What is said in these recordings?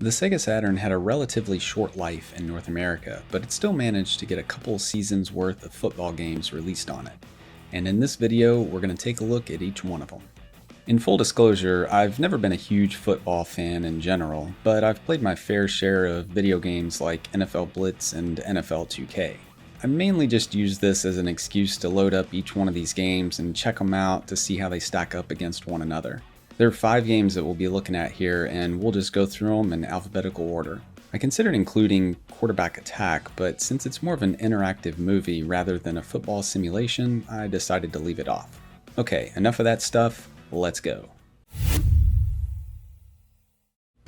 The Sega Saturn had a relatively short life in North America, but it still managed to get a couple seasons worth of football games released on it. And in this video, we're going to take a look at each one of them. In full disclosure, I've never been a huge football fan in general, but I've played my fair share of video games like NFL Blitz and NFL 2K. I mainly just use this as an excuse to load up each one of these games and check them out to see how they stack up against one another. There are 5 games that we'll be looking at here, and we'll just go through them in alphabetical order. I considered including Quarterback Attack, but since it's more of an interactive movie rather than a football simulation, I decided to leave it off. Okay, enough of that stuff, let's go.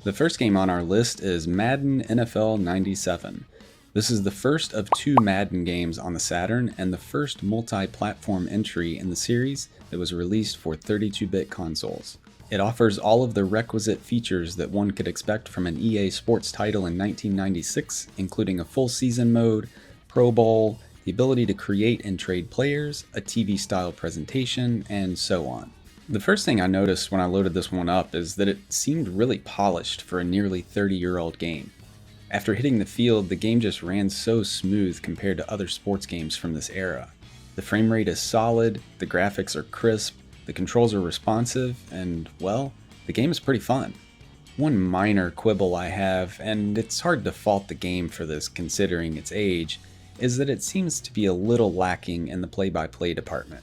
The first game on our list is Madden NFL 97. This is the first of 2 Madden games on the Saturn and the first multi-platform entry in the series that was released for 32-bit consoles. It offers all of the requisite features that one could expect from an EA Sports title in 1996, including a full season mode, Pro Bowl, the ability to create and trade players, a TV-style presentation, and so on. The first thing I noticed when I loaded this one up is that it seemed really polished for a nearly 30-year-old game. After hitting the field, the game just ran so smooth compared to other sports games from this era. The frame rate is solid, the graphics are crisp, the controls are responsive, and, well, the game is pretty fun. One minor quibble I have, and it's hard to fault the game for this considering its age, is that it seems to be a little lacking in the play-by-play department.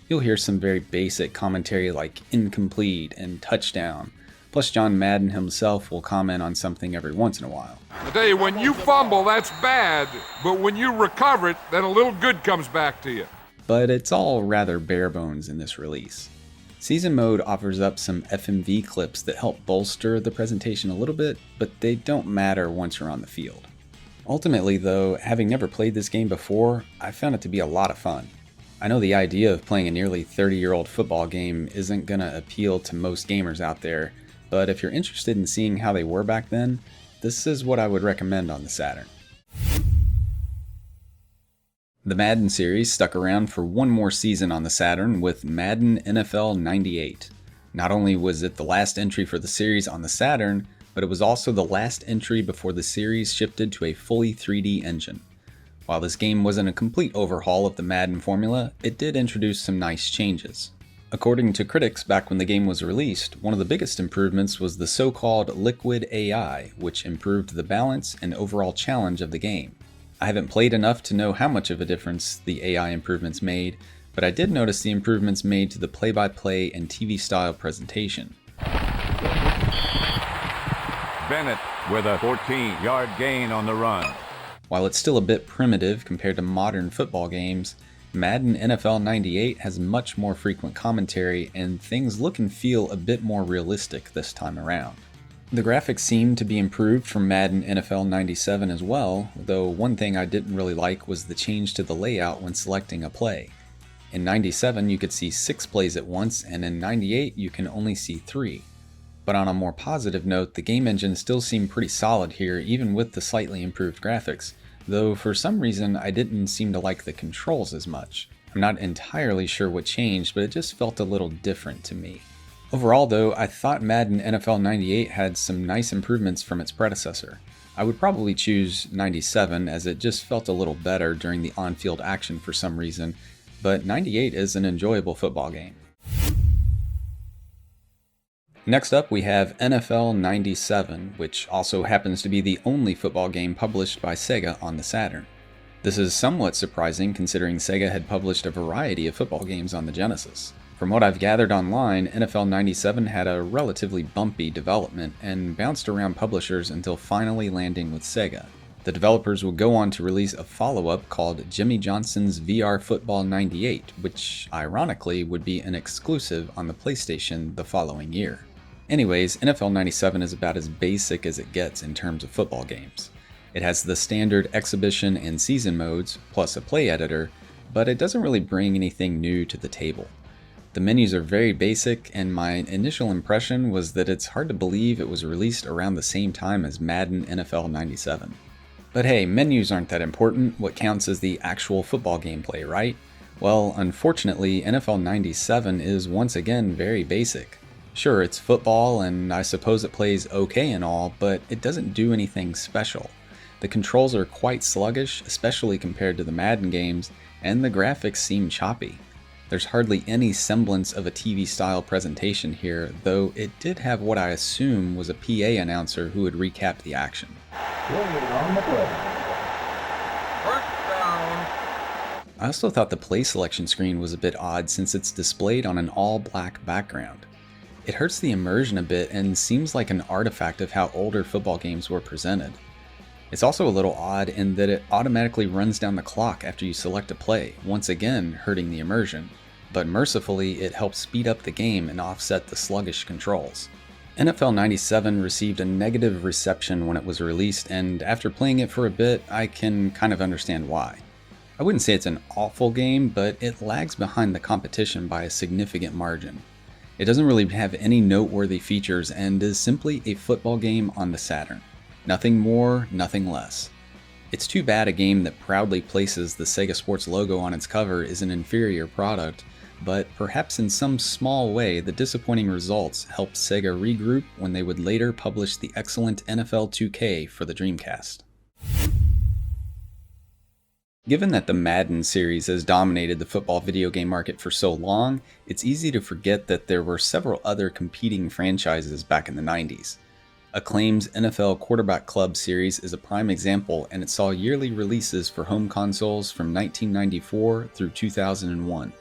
You'll hear some very basic commentary like incomplete and touchdown, plus John Madden himself will comment on something every once in a while. I tell you, when you fumble, that's bad, but when you recover it, then a little good comes back to you. But it's all rather bare bones in this release. Season Mode offers up some FMV clips that help bolster the presentation a little bit, but they don't matter once you're on the field. Ultimately though, having never played this game before, I found it to be a lot of fun. I know the idea of playing a nearly 30-year-old football game isn't gonna appeal to most gamers out there, but if you're interested in seeing how they were back then, this is what I would recommend on the Saturn. The Madden series stuck around for one more season on the Saturn with Madden NFL 98. Not only was it the last entry for the series on the Saturn, but it was also the last entry before the series shifted to a fully 3D engine. While this game wasn't a complete overhaul of the Madden formula, it did introduce some nice changes. According to critics back when the game was released, one of the biggest improvements was the so-called Liquid AI, which improved the balance and overall challenge of the game. I haven't played enough to know how much of a difference the AI improvements made, but I did notice the improvements made to the play-by-play and TV-style presentation. Bennett with a 14-yard gain on the run. While it's still a bit primitive compared to modern football games, Madden NFL 98 has much more frequent commentary and things look and feel a bit more realistic this time around. The graphics seem to be improved from Madden NFL 97 as well, though one thing I didn't really like was the change to the layout when selecting a play. In 97 you could see 6 plays at once, and in 98 you can only see 3. But on a more positive note, the game engine still seemed pretty solid here even with the slightly improved graphics, though for some reason I didn't seem to like the controls as much. I'm not entirely sure what changed, but it just felt a little different to me. Overall though, I thought Madden NFL 98 had some nice improvements from its predecessor. I would probably choose 97 as it just felt a little better during the on-field action for some reason, but 98 is an enjoyable football game. Next up we have NFL 97, which also happens to be the only football game published by Sega on the Saturn. This is somewhat surprising considering Sega had published a variety of football games on the Genesis. From what I've gathered online, NFL 97 had a relatively bumpy development and bounced around publishers until finally landing with Sega. The developers would go on to release a follow-up called Jimmy Johnson's VR Football 98, which ironically would be an exclusive on the PlayStation the following year. Anyways, NFL 97 is about as basic as it gets in terms of football games. It has the standard exhibition and season modes, plus a play editor, but it doesn't really bring anything new to the table. The menus are very basic, and my initial impression was that it's hard to believe it was released around the same time as Madden NFL 97. But hey, menus aren't that important, what counts is the actual football gameplay, right? Well, unfortunately, NFL 97 is once again very basic. Sure, it's football, and I suppose it plays okay and all, but it doesn't do anything special. The controls are quite sluggish, especially compared to the Madden games, and the graphics seem choppy. There's hardly any semblance of a TV-style presentation here, though it did have what I assume was a PA announcer who would recap the action. I also thought the play selection screen was a bit odd since it's displayed on an all-black background. It hurts the immersion a bit and seems like an artifact of how older football games were presented. It's also a little odd in that it automatically runs down the clock after you select a play, once again hurting the immersion, but mercifully it helps speed up the game and offset the sluggish controls. NFL 97 received a negative reception when it was released, and after playing it for a bit, I can kind of understand why. I wouldn't say it's an awful game, but it lags behind the competition by a significant margin. It doesn't really have any noteworthy features and is simply a football game on the Saturn. Nothing more, nothing less. It's too bad a game that proudly places the Sega Sports logo on its cover is an inferior product, but perhaps in some small way the disappointing results helped Sega regroup when they would later publish the excellent NFL 2K for the Dreamcast. Given that the Madden series has dominated the football video game market for so long, it's easy to forget that there were several other competing franchises back in the 90s. Acclaim's NFL Quarterback Club series is a prime example, and it saw yearly releases for home consoles from 1994 through 2001.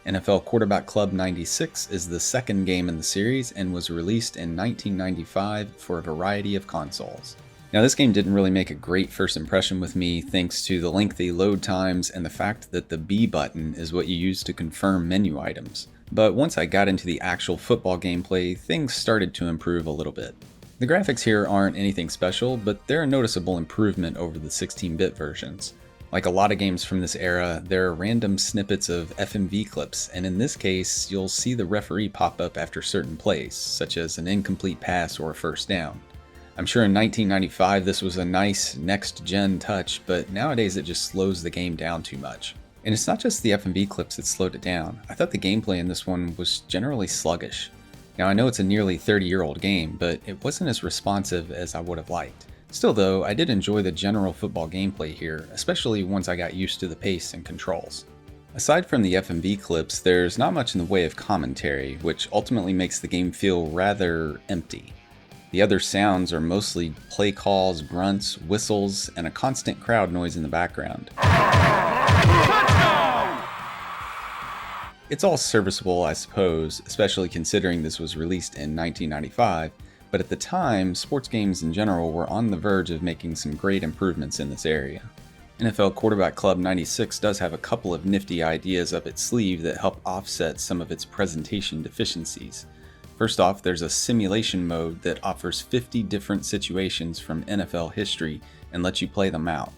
NFL Quarterback Club 96 is the second game in the series and was released in 1995 for a variety of consoles. Now, this game didn't really make a great first impression with me thanks to the lengthy load times and the fact that the B button is what you use to confirm menu items. But once I got into the actual football gameplay, things started to improve a little bit. The graphics here aren't anything special, but they're a noticeable improvement over the 16-bit versions. Like a lot of games from this era, there are random snippets of FMV clips, and in this case, you'll see the referee pop up after certain plays, such as an incomplete pass or a first down. I'm sure in 1995 this was a nice next-gen touch, but nowadays it just slows the game down too much. And it's not just the FMV clips that slowed it down. I thought the gameplay in this one was generally sluggish. Now I know it's a nearly 30-year-old game, but it wasn't as responsive as I would have liked. Still though, I did enjoy the general football gameplay here, especially once I got used to the pace and controls. Aside from the FMV clips, there's not much in the way of commentary, which ultimately makes the game feel rather empty. The other sounds are mostly play calls, grunts, whistles, and a constant crowd noise in the background. It's all serviceable, I suppose, especially considering this was released in 1995, but at the time, sports games in general were on the verge of making some great improvements in this area. NFL Quarterback Club 96 does have a couple of nifty ideas up its sleeve that help offset some of its presentation deficiencies. First off, there's a simulation mode that offers 50 different situations from NFL history and lets you play them out.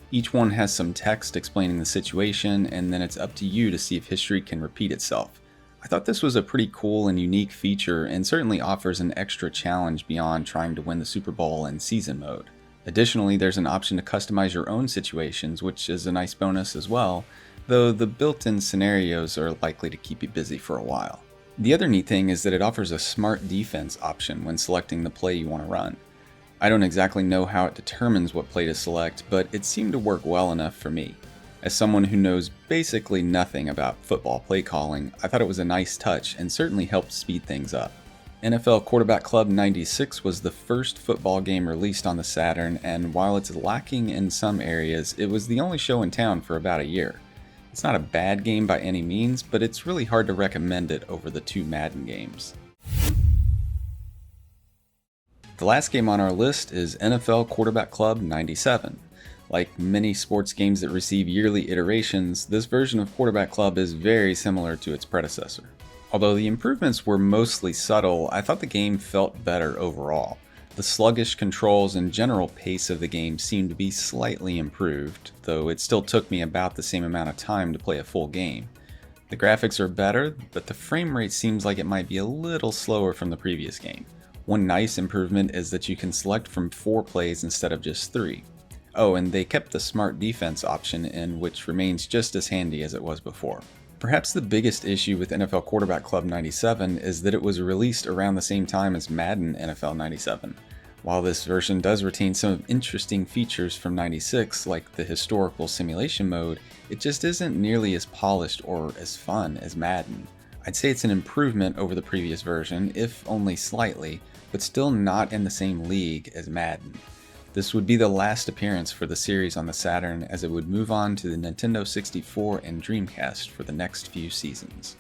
Each one has some text explaining the situation, and then it's up to you to see if history can repeat itself. I thought this was a pretty cool and unique feature and certainly offers an extra challenge beyond trying to win the Super Bowl in season mode. Additionally, there's an option to customize your own situations, which is a nice bonus as well, though the built-in scenarios are likely to keep you busy for a while. The other neat thing is that it offers a smart defense option when selecting the play you want to run. I don't exactly know how it determines what play to select, but it seemed to work well enough for me. As someone who knows basically nothing about football play calling, I thought it was a nice touch and certainly helped speed things up. NFL Quarterback Club 96 was the first football game released on the Saturn, and while it's lacking in some areas, it was the only show in town for about a year. It's not a bad game by any means, but it's really hard to recommend it over the two Madden games. The last game on our list is NFL Quarterback Club 97. Like many sports games that receive yearly iterations, this version of Quarterback Club is very similar to its predecessor. Although the improvements were mostly subtle, I thought the game felt better overall. The sluggish controls and general pace of the game seemed to be slightly improved, though it still took me about the same amount of time to play a full game. The graphics are better, but the frame rate seems like it might be a little slower from the previous game. One nice improvement is that you can select from 4 plays instead of just 3. Oh, and they kept the smart defense option in, which remains just as handy as it was before. Perhaps the biggest issue with NFL Quarterback Club 97 is that it was released around the same time as Madden NFL 97. While this version does retain some interesting features from 96, like the historical simulation mode, it just isn't nearly as polished or as fun as Madden. I'd say it's an improvement over the previous version, if only slightly, but still not in the same league as Madden. This would be the last appearance for the series on the Saturn, as it would move on to the Nintendo 64 and Dreamcast for the next few seasons.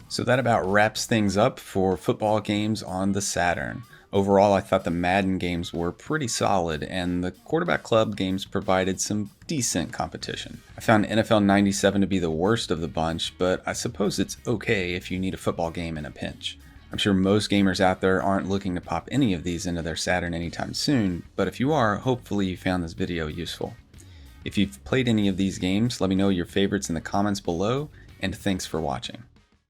So that about wraps things up for football games on the Saturn. Overall, I thought the Madden games were pretty solid, and the Quarterback Club games provided some decent competition. I found NFL 97 to be the worst of the bunch, but I suppose it's okay if you need a football game in a pinch. I'm sure most gamers out there aren't looking to pop any of these into their Saturn anytime soon, but if you are, hopefully you found this video useful. If you've played any of these games, let me know your favorites in the comments below, and thanks for watching.